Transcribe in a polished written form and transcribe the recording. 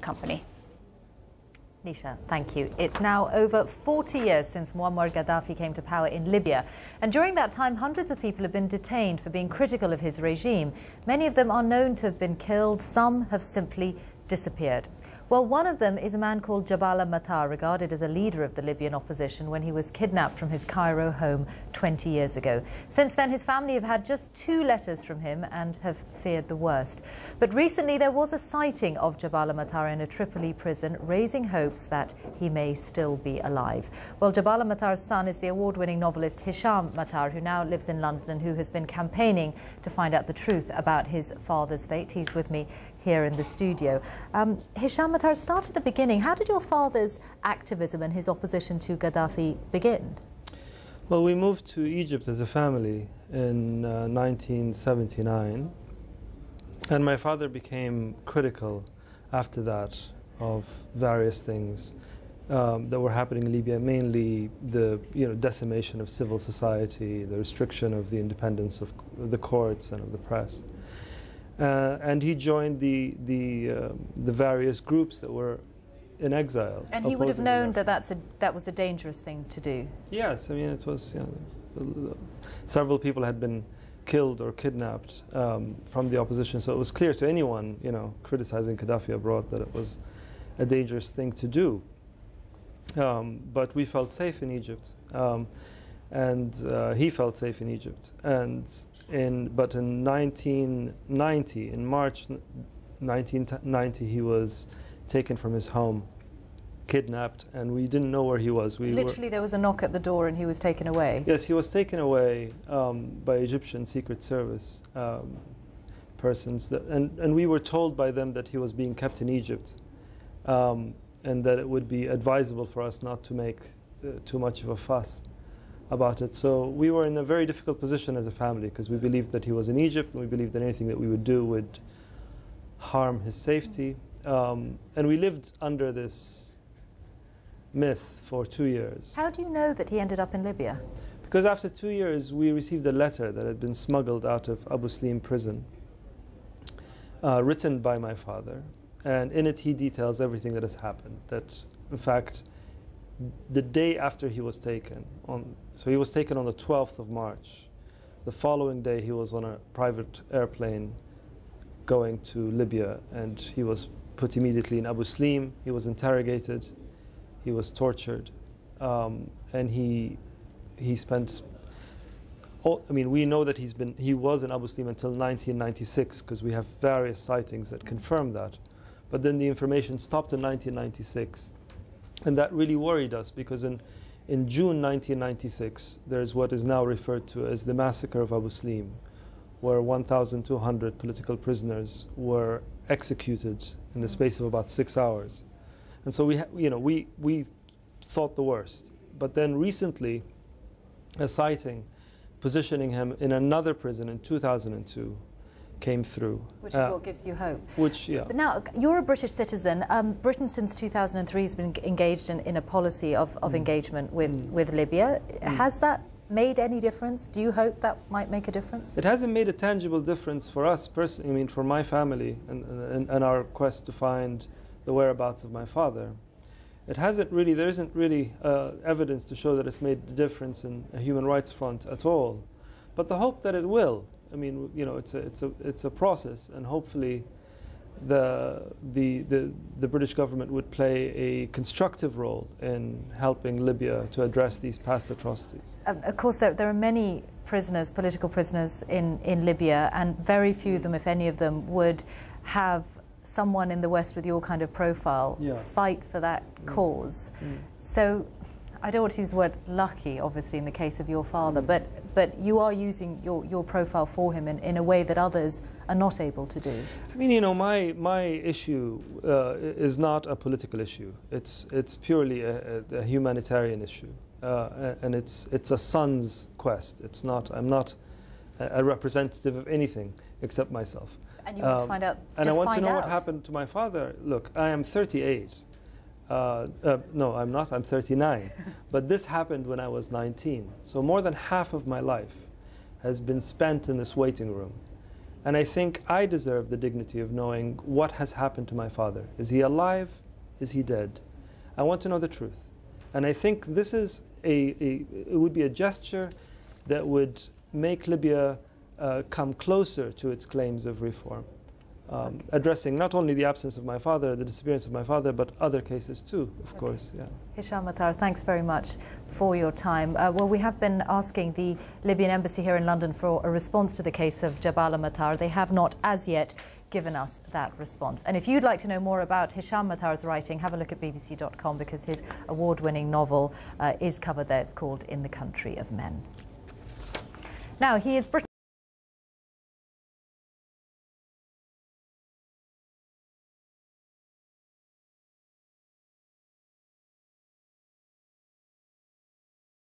company. Nisha, thank you. It's now over 40 years since Muammar Gaddafi came to power in Libya. And during that time, hundreds of people have been detained for being critical of his regime. Many of them are known to have been killed. Some have simply disappeared. Well, one of them is a man called Jaballa Matar, regarded as a leader of the Libyan opposition when he was kidnapped from his Cairo home 20 years ago. Since then, his family have had just 2 letters from him and have feared the worst. But recently, there was a sighting of Jaballa Matar in a Tripoli prison, raising hopes that he may still be alive. Well, Jaballa Matar's son is the award-winning novelist Hisham Matar, who now lives in London, who has been campaigning to find out the truth about his father's fate. He's with me here in the studio. Hisham Matar, start at the beginning. How did your father's activism and his opposition to Gaddafi begin? Well, we moved to Egypt as a family in 1979, and my father became critical after that of various things that were happening in Libya, mainly the decimation of civil society, the restriction of the independence of the courts and of the press. And he joined the various groups that were in exile. And he would have known that that was a dangerous thing to do. Yes, I mean, it was, several people had been killed or kidnapped from the opposition, so it was clear to anyone, criticizing Gaddafi abroad that it was a dangerous thing to do. But we felt safe in Egypt, and he felt safe in Egypt. But in 1990, in March 1990, he was taken from his home, kidnapped, and we didn't know where he was. Literally, there was a knock at the door and he was taken away. Yes, he was taken away by Egyptian Secret Service persons, and we were told by them that he was being kept in Egypt, and that it would be advisable for us not to make too much of a fuss about it. So we were in a very difficult position as a family, because we believed that he was in Egypt, and we believed that anything that we would do would harm his safety. And we lived under this myth for 2 years. How do you know that he ended up in Libya? Because after 2 years, we received a letter that had been smuggled out of Abu Slim prison, written by my father. And in it, he details everything that has happened. That, in fact, the day after he was taken, so he was taken on the 12th of March. The following day, he was on a private airplane going to Libya, and he was put immediately in Abu Slim. He was interrogated, he was tortured, and he spent. We know that he was in Abu Slim until 1996, because we have various sightings that confirm that. But then the information stopped in 1996. And that really worried us, because in June 1996, there's what is now referred to as the massacre of Abu Slim, where 1,200 political prisoners were executed in the space of about 6 hours. And so we thought the worst. But then recently, a sighting positioning him in another prison in 2002 came through. Which is what gives you hope. But now, you're a British citizen. Britain since 2003 has been engaged in a policy of engagement with Libya. Has that made any difference? Do you hope that might make a difference? It hasn't made a tangible difference for us personally, for my family and our quest to find the whereabouts of my father. It hasn't really, there isn't really evidence to show that it's made a difference in a human rights front at all. But the hope that it will. It's a process, and hopefully the British government would play a constructive role in helping Libya to address these past atrocities. Of course, there are many prisoners, political prisoners in Libya, and very few of them, if any of them, would have someone in the West with your kind of profile fight for that cause. So I don't want to use the word lucky, obviously, in the case of your father, but you are using your profile for him in a way that others are not able to do. My issue is not a political issue. It's purely a humanitarian issue, and it's a son's quest. I'm not a representative of anything except myself. And you want to find out. And I want to know what happened to my father. Look, I am 38. No, I'm not. I'm 39. But this happened when I was 19. So more than half of my life has been spent in this waiting room. And I think I deserve the dignity of knowing what has happened to my father. Is he alive? Is he dead? I want to know the truth. And I think this is it would be a gesture that would make Libya come closer to its claims of reform, addressing not only the absence of my father, the disappearance of my father, but other cases too, of course. Yeah. Hisham Matar, thanks very much for your time. Well, we have been asking the Libyan embassy here in London for a response to the case of Jaballa Matar. They have not as yet given us that response. And if you'd like to know more about Hisham Matar's writing, have a look at bbc.com, because his award-winning novel is covered there. It's called In the Country of Men. Now, he is British.